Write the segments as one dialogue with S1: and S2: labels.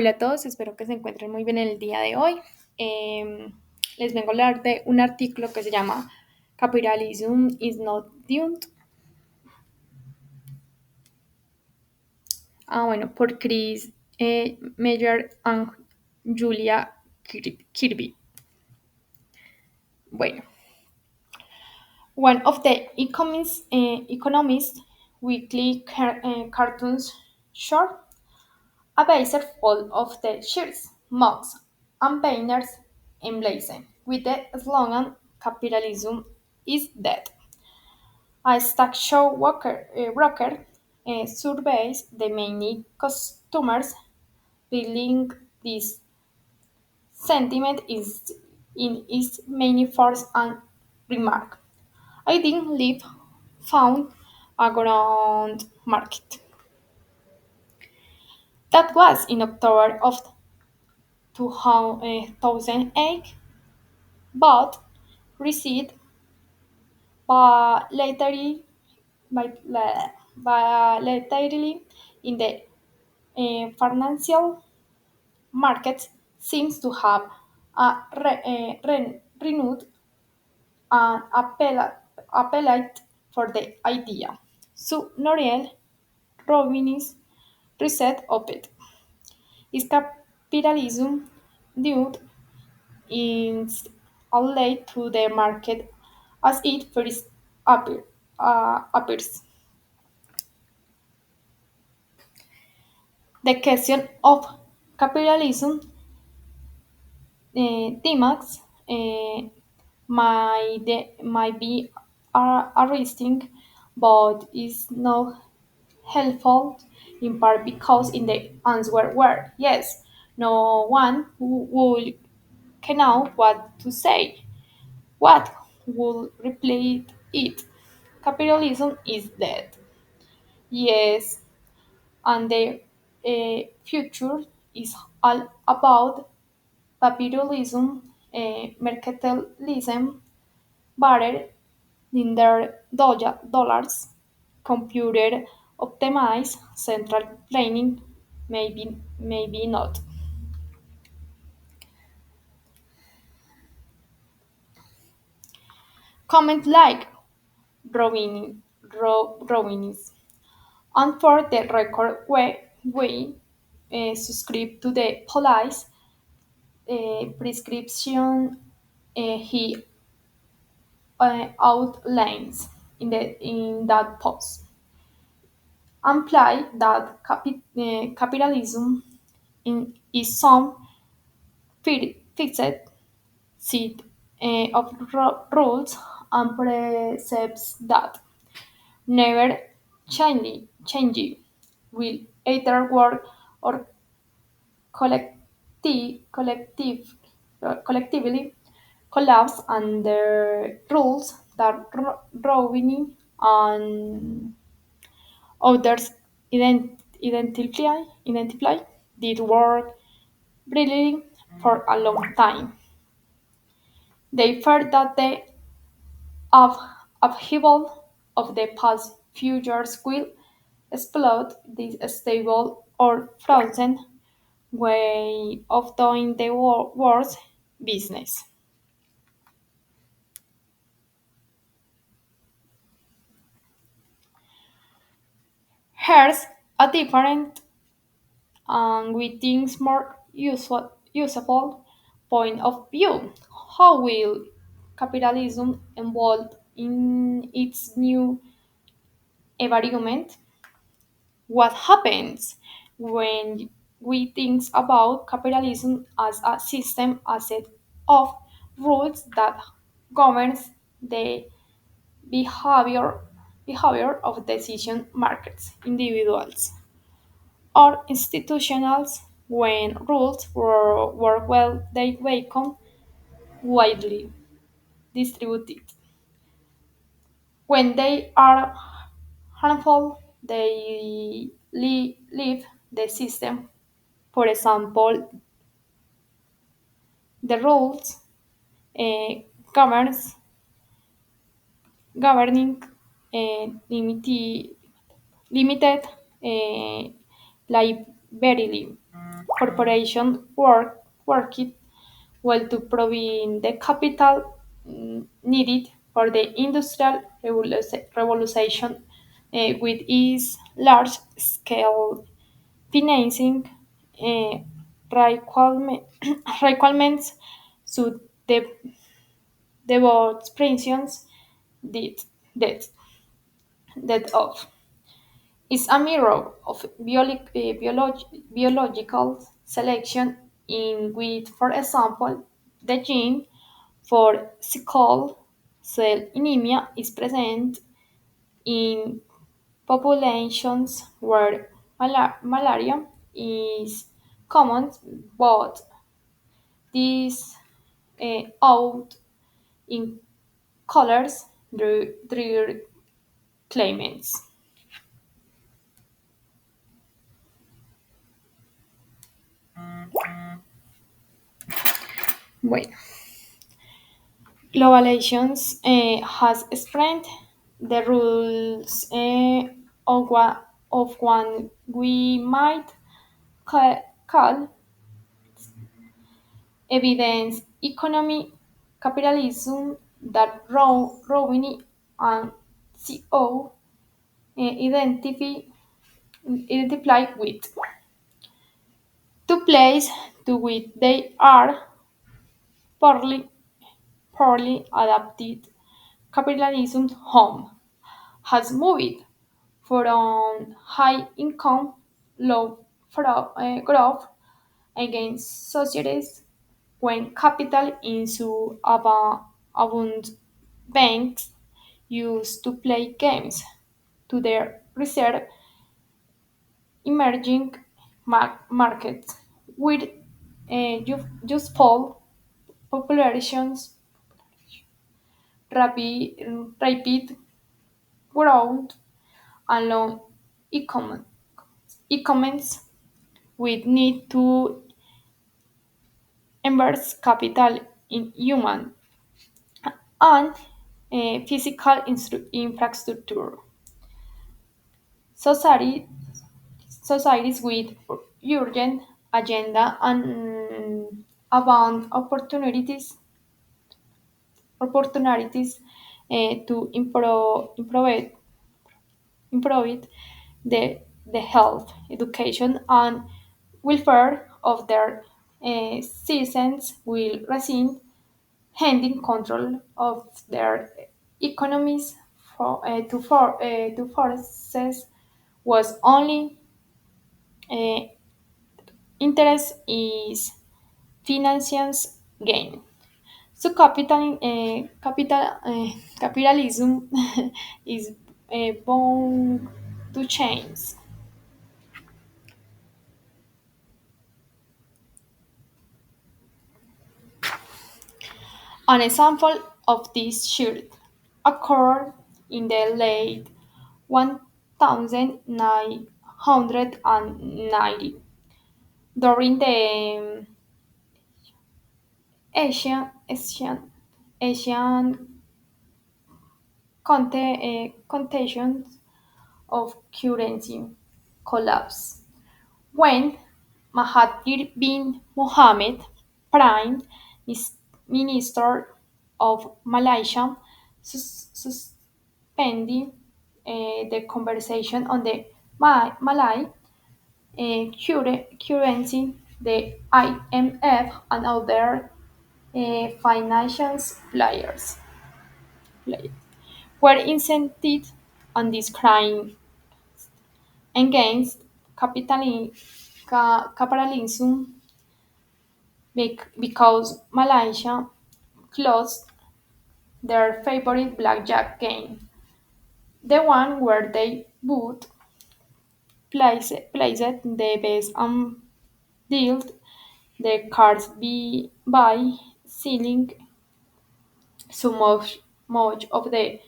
S1: Hola a todos, espero que se encuentren muy bien en el día de hoy. Em, Les vengo a hablar de un artículo que se llama Capitalism is not doomed. Bueno, por Chris Meyer and Julia Kirby. Bueno, one of the Economist weekly cartoons short, a baser full of the shirts, mugs, and banners emblazoned with the slogan "Capitalism is dead." A stock show broker surveys the many customers feeling this sentiment is in its many force and remark. I didn't live found a ground market. That was in October of 2008, but received bilaterally, bilaterally in the financial markets seems to have renewed an appetite for the idea. So Noriel Robbins reset of it. Is capitalism due in late to the market as it first appears. The question of capitalism demands might be arresting, but is not helpful in part because in the answer were yes, no one who would know what to say. What will replace it? Capitalism is dead. Yes, and the future is all about capitalism, mercantilism, better in their dollars, computer optimized central planning, maybe not. Comment like Rowinis. And for the record, we subscribe to the police prescription he outlines in that post. Imply that capitalism is some fixed set of rules and precepts that never change will either work or collectively collapse under rules that Rowling and others identify did work brilliantly for a long time. They feared that the up- upheaval of the past few years will explode this stable or frozen way of doing the world's business. Here's a different and we think more useful point of view. How will capitalism evolve in its new environment? What happens when we think about capitalism as a system, a set of rules that governs the behavior behavior of decision markets, individuals, or institutions when rules work well they become widely distributed. When they are harmful, they leave the system. For example, the rules uh, governs governing limited uh, liability. corporation worked well to provide the capital needed for the industrial revolution with its large-scale financing uh, requirements to devote pensions debt, debt, debt of. Is a mirror of biological selection in which, for example, the gene for sickle cell anemia is present in populations where malaria is common, but this out in colors their claimants. Bueno, globalization has spread the rules of one we might call evidence economy capitalism that Rowan and CO identify with. Two places to which they are poorly, poorly adapted capitalism home has moved from high income, low growth against societies when capital into abundant banks used to play games to their reserve emerging markets with useful populations, rapid growth, and low e-commerce with need to invest capital in human and physical infrastructure. Society, societies with urgent agenda and abundant opportunities to improve the health, education, and welfare of their citizens will resume handing control of their economies to forces was only uh, interest is financial gain. So capitalism is bound to change. An example of this shift occurred in the late 1990 during the Asian contagion of currency collapse when Mahathir bin Mohamad, Prime Minister of Malaysia, suspended the conversation on the Malay currency, the IMF, and other financial players were incented on this crime against capitalism because Malaysia closed their favorite blackjack game, the one where they would place the best and dealt the cards by selling so much of the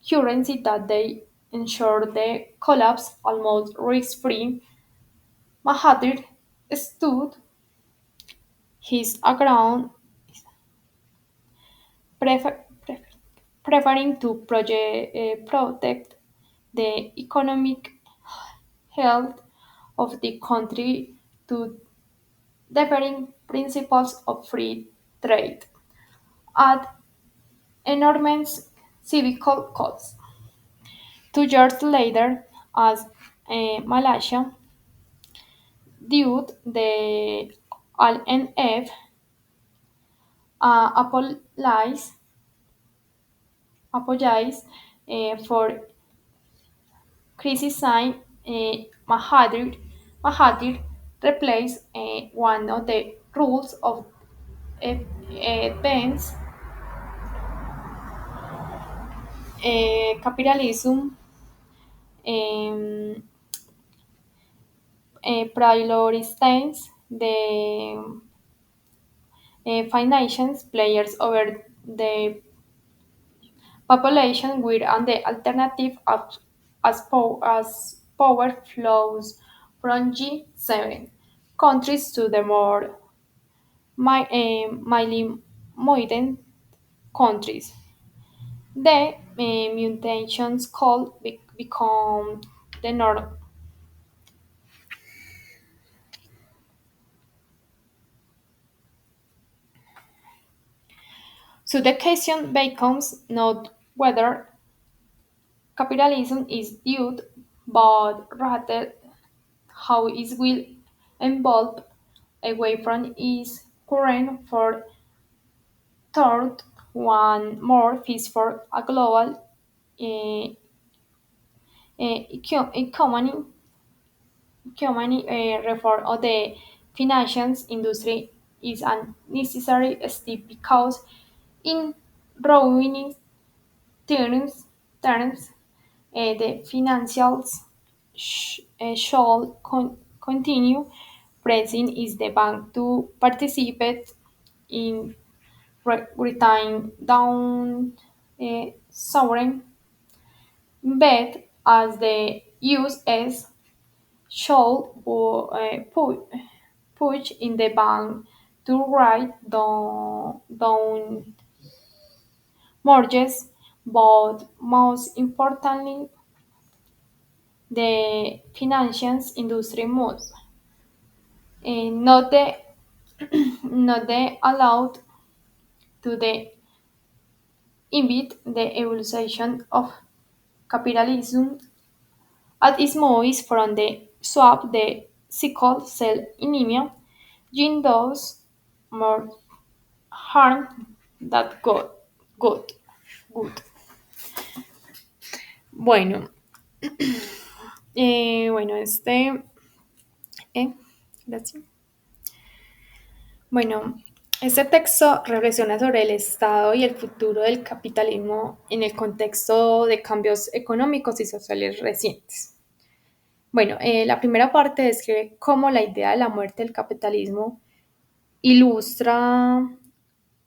S1: currency that they ensured the collapse almost risk-free. Mahathir stood his ground, prefer, prefer- preferring to protect the economic health of the country to differing principles of free trade at enormous civil costs. 2 years later, as Malaysia due the IMF apologized for criticizing Mahathir replaced one of the rules of advanced capitalism, um, prioritizing the financial players over the population with and the alternative as power flows from G7 countries to the more mildly modern countries. The mutations could become the norm. So the question becomes not whether capitalism is due, but rather how it will evolve away from its current for third one more fees for a global uh, economy, reform of the financial industry is a necessary step because in ruining terms the financials shall continue pressing is the bank to participate in writing down sovereign but as the US should push in the bank to write down mortgages, but most importantly, the financial industry must not the not the allowed to the inhibit the evolution of capitalism at its movies from the swap the sickle cell anemia gene does more harm than good. Good. Bueno, bueno, eh, gracias. Bueno, este texto reflexiona sobre el estado y el futuro del capitalismo en el contexto de cambios económicos y sociales recientes. Bueno, la primera parte describe cómo la idea de la muerte del capitalismo ilustra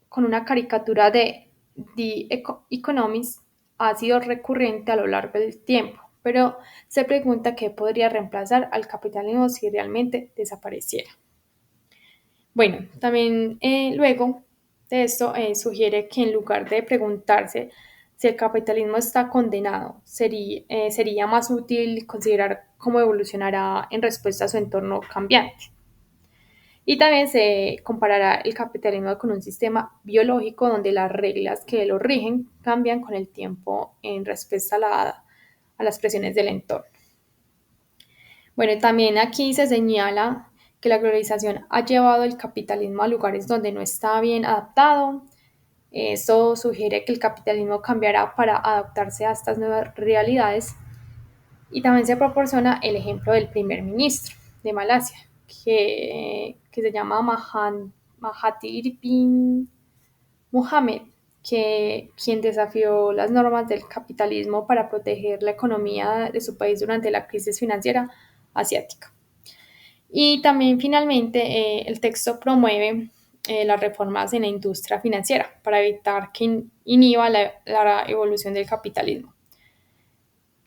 S1: con una caricatura de The Economist ha sido recurrente a lo largo del tiempo, pero se pregunta qué podría reemplazar al capitalismo si realmente desapareciera. Bueno, también luego de esto sugiere que en lugar de preguntarse si el capitalismo está condenado, sería más útil considerar cómo evolucionará en respuesta a su entorno cambiante. Y también se comparará el capitalismo con un sistema biológico donde las reglas que lo rigen cambian con el tiempo en respuesta a las presiones del entorno. Bueno, también aquí se señala que la globalización ha llevado el capitalismo a lugares donde no está bien adaptado. Esto sugiere que el capitalismo cambiará para adaptarse a estas nuevas realidades. Y también se proporciona el ejemplo del primer ministro de Malasia, que se llama Mahathir bin Mohamed, quien desafió las normas del capitalismo para proteger la economía de su país durante la crisis financiera asiática. Y también finalmente el texto promueve las reformas en la industria financiera para evitar que inhiba la evolución del capitalismo.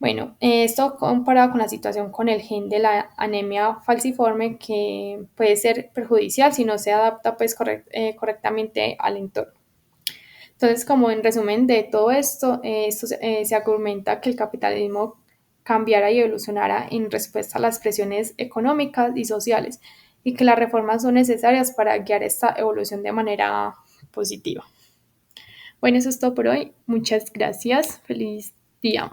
S1: Bueno, esto comparado con la situación con el gen de la anemia falciforme que puede ser perjudicial si no se adapta pues, correctamente al entorno. Entonces, como en resumen de todo esto, se argumenta que el capitalismo cambiara y evolucionara en respuesta a las presiones económicas y sociales y que las reformas son necesarias para guiar esta evolución de manera positiva. Bueno, eso es todo por hoy. Muchas gracias. Feliz día.